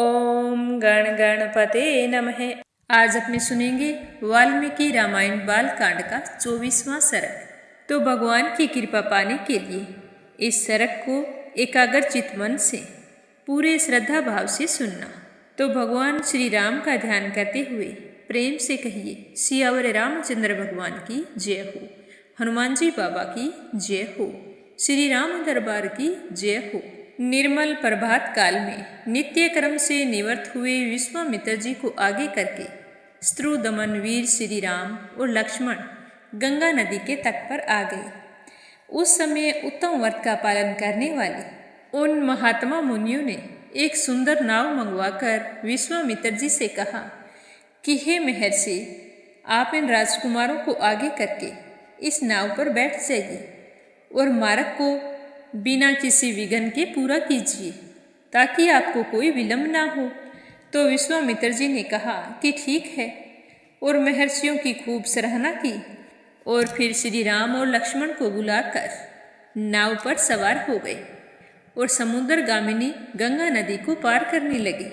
ओम गण गणपते नमः। आज अपने सुनेंगे वाल्मीकि रामायण बाल कांड का 24वां सरक। तो भगवान की कृपा पाने के लिए इस सरक को एकाग्रचित मन से पूरे श्रद्धा भाव से सुनना। तो भगवान श्री राम का ध्यान करते हुए प्रेम से कहिए, सियावर रामचंद्र भगवान की जय हो, हनुमान जी बाबा की जय हो, श्री राम दरबार की जय हो। निर्मल प्रभात काल में नित्य कर्म से निवृत्त हुए विश्वामित्र जी को आगे करके स्त्रुदमन वीर श्री राम और लक्ष्मण गंगा नदी के तट पर आ गए। उस समय उत्तम व्रत का पालन करने वाले उन महात्मा मुनियों ने एक सुंदर नाव मंगवाकर विश्वामित्र जी से कहा कि हे महर्षि, आप इन राजकुमारों को आगे करके इस नाव पर बैठ जाइए और मार्ग को बिना किसी विघ्न के पूरा कीजिए ताकि आपको कोई विलंब ना हो। तो विश्वामित्र जी ने कहा कि ठीक है, और महर्षियों की खूब सराहना की और फिर श्री राम और लक्ष्मण को बुलाकर नाव पर सवार हो गए और समुद्र गामिनी गंगा नदी को पार करने लगे।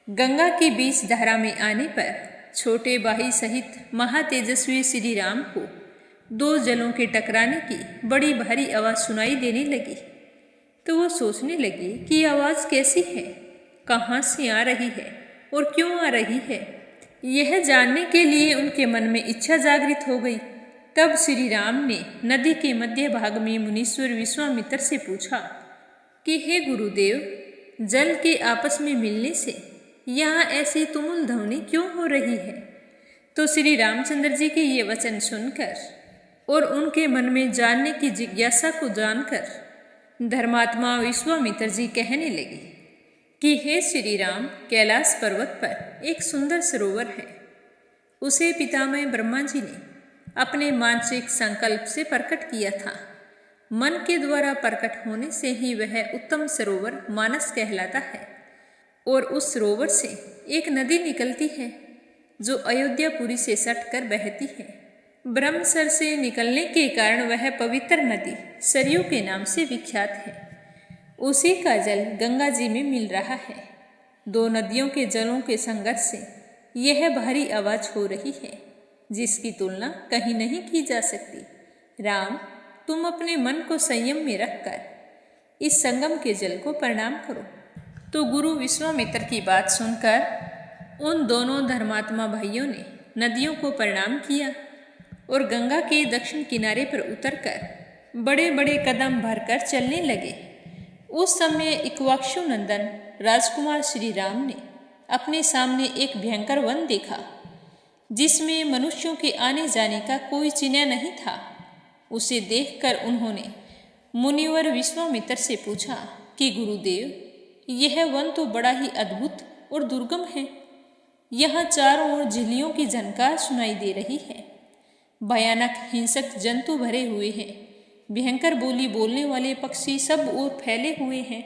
गंगा की बीच धारा में आने पर छोटे भाई सहित महातेजस्वी श्री राम को दो जलों के टकराने की बड़ी भारी आवाज सुनाई देने लगी। तो वो सोचने लगे कि आवाज कैसी है, कहाँ से आ रही है और क्यों आ रही है। यह जानने के लिए उनके मन में इच्छा जागृत हो गई। तब श्री राम ने नदी के मध्य भाग में मुनीश्वर विश्वामित्र से पूछा कि हे गुरुदेव, जल के आपस में मिलने से यहाँ ऐसी तुमुल ध्वनि क्यों हो रही है। तो श्री रामचंद्र जी के ये वचन सुनकर और उनके मन में जानने की जिज्ञासा को जानकर धर्मात्मा विश्वामित्र जी कहने लगे कि हे श्री राम, कैलाश पर्वत पर एक सुंदर सरोवर है। उसे पितामह ब्रह्मा जी ने अपने मानसिक संकल्प से प्रकट किया था। मन के द्वारा प्रकट होने से ही वह उत्तम सरोवर मानस कहलाता है। और उस सरोवर से एक नदी निकलती है जो अयोध्यापुरी से सटकर बहती है। ब्रह्मसर से निकलने के कारण वह पवित्र नदी सरयू के नाम से विख्यात है। उसी का जल गंगा जी में मिल रहा है। दो नदियों के जलों के संघर्ष से यह भारी आवाज हो रही है जिसकी तुलना कहीं नहीं की जा सकती। राम, तुम अपने मन को संयम में रखकर इस संगम के जल को प्रणाम करो। तो गुरु विश्वामित्र की बात सुनकर उन दोनों धर्मात्मा भाइयों ने नदियों को प्रणाम किया और गंगा के दक्षिण किनारे पर उतरकर बड़े बड़े कदम भरकर चलने लगे। उस समय इक्ष्वाकु नंदन राजकुमार श्री राम ने अपने सामने एक भयंकर वन देखा जिसमें मनुष्यों के आने जाने का कोई चिन्ह नहीं था। उसे देखकर उन्होंने मुनिवर विश्वामित्र से पूछा कि गुरुदेव, यह वन तो बड़ा ही अद्भुत और दुर्गम है। यहाँ चारों ओर झिल्लियों की झनकार सुनाई दे रही है। भयानक हिंसक जंतु भरे हुए हैं। भयंकर बोली बोलने वाले पक्षी सब ओर फैले हुए हैं।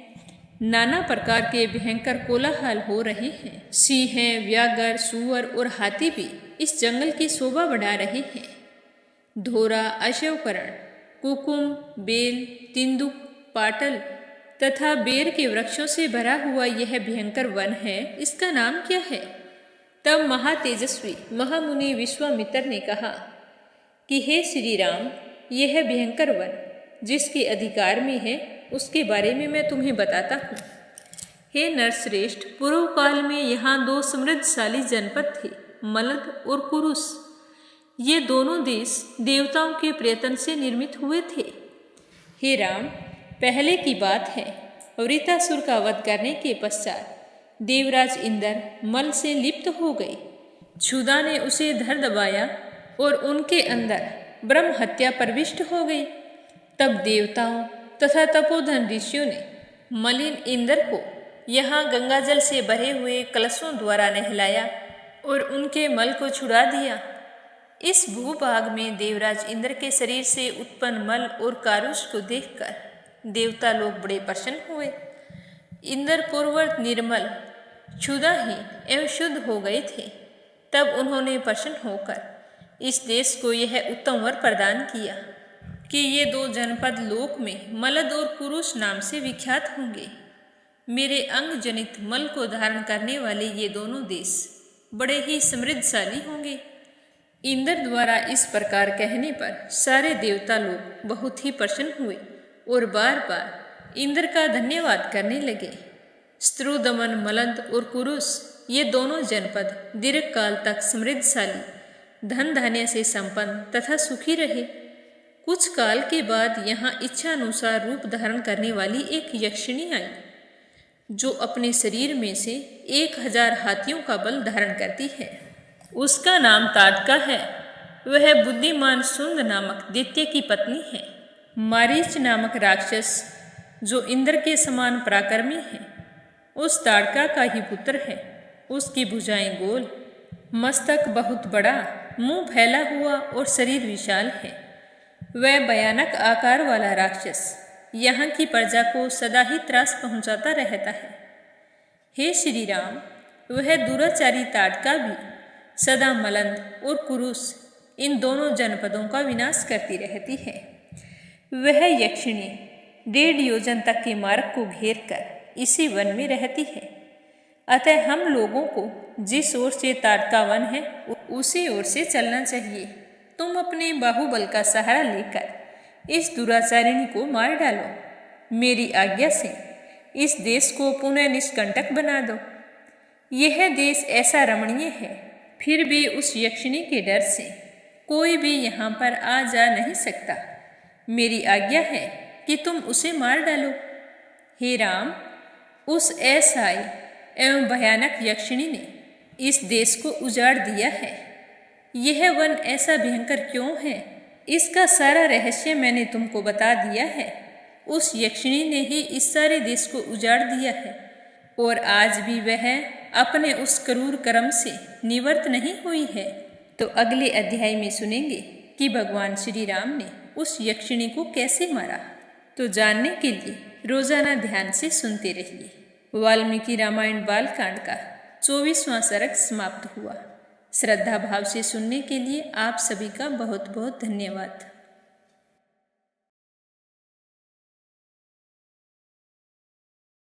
नाना प्रकार के भयंकर कोलाहल हो रहे हैं। सिंह, व्याघ्र, सूअर और हाथी भी इस जंगल की शोभा बढ़ा रहे हैं। धोरा, अशोकरण, कुकुम, बेल, तिंदुक, पाटल तथा बेर के वृक्षों से भरा हुआ यह भयंकर वन है। इसका नाम क्या है। तब महातेजस्वी महामुनि विश्वामित्र ने कहा कि हे श्री राम, यह भयंकर वन जिसके अधिकार में है उसके बारे में मैं तुम्हें बताता हूँ। हे नरश्रेष्ठ, पूर्व काल में यहाँ दो समृद्धशाली जनपद थे, मलद और कुरुस। ये दोनों देश देवताओं के प्रयत्न से निर्मित हुए थे। हे राम, पहले की बात है, वृत्रासुर का वध करने के पश्चात देवराज इंद्र मल से लिप्त हो गए। क्षुधा ने उसे धर दबाया और उनके अंदर ब्रह्म हत्या प्रविष्ट हो गई। तब देवताओं तथा तपोधन ऋषियों ने मलिन इंद्र को यहाँ गंगा जल से भरे हुए कलशों द्वारा नहलाया और उनके मल को छुड़ा दिया। इस भूभाग में देवराज इंद्र के शरीर से उत्पन्न मल और कारुष को देखकर देवता लोग बड़े प्रसन्न हुए। इंद्र पूर्ववत निर्मल, क्षुधाहीन एवं शुद्ध हो गए थे। तब उन्होंने प्रसन्न होकर इस देश को यह उत्तम वर प्रदान किया कि ये दो जनपद लोक में मलद और कुरुष नाम से विख्यात होंगे। मेरे अंग जनित मल को धारण करने वाले ये दोनों देश बड़े ही समृद्धशाली होंगे। इंद्र द्वारा इस प्रकार कहने पर सारे देवता लोग बहुत ही प्रसन्न हुए और बार बार इंद्र का धन्यवाद करने लगे। स्त्रुदमन, मलंद और कुरुस ये दोनों जनपद दीर्घ काल तक समृद्धशाली, धन धान्य से संपन्न तथा सुखी रहे। कुछ काल के बाद यहाँ इच्छानुसार रूप धारण करने वाली एक यक्षिणी आई, जो अपने शरीर में से 1000 हाथियों का बल धारण करती है। उसका नाम ताड़का है। वह बुद्धिमान सुंद नामक दैत्य की पत्नी है। मारीच नामक राक्षस, जो इंद्र के समान पराक्रमी है, उस ताड़का का ही पुत्र है। उसकी भुजाएं गोल, मस्तक बहुत बड़ा, मुंह फैला हुआ और शरीर विशाल है। वह भयानक आकार वाला राक्षस यहाँ की प्रजा को सदा ही त्रास पहुँचाता रहता है। हे श्री राम, वह दुराचारी ताड़का भी सदा मलंद और कुरुस इन दोनों जनपदों का विनाश करती रहती है। वह यक्षिणी 1.5 योजन तक के मार्ग को घेर कर इसी वन में रहती है। अतः हम लोगों को जिस ओर से ताड़का वन है उसी ओर से चलना चाहिए। तुम अपने बाहुबल का सहारा लेकर इस दुराचारिणी को मार डालो। मेरी आज्ञा से इस देश को पुनः निष्कंटक बना दो। यह देश ऐसा रमणीय है, फिर भी उस यक्षिणी के डर से कोई भी यहाँ पर आ जा नहीं सकता। मेरी आज्ञा है कि तुम उसे मार डालो। हे राम, उस असहाय एवं भयानक यक्षिणी ने इस देश को उजाड़ दिया है। यह वन ऐसा भयंकर क्यों है, इसका सारा रहस्य मैंने तुमको बता दिया है। उस यक्षिणी ने ही इस सारे देश को उजाड़ दिया है और आज भी वह अपने उस क्रूर कर्म से निवृत्त नहीं हुई है। तो अगले अध्याय में सुनेंगे कि भगवान श्री राम ने उस यक्षिणी को कैसे मारा। तो जानने के लिए रोजाना ध्यान से सुनते रहिए। वाल्मीकि रामायण बालकांड का 24वां सर्ग समाप्त हुआ। श्रद्धा भाव से सुनने के लिए आप सभी का बहुत बहुत धन्यवाद।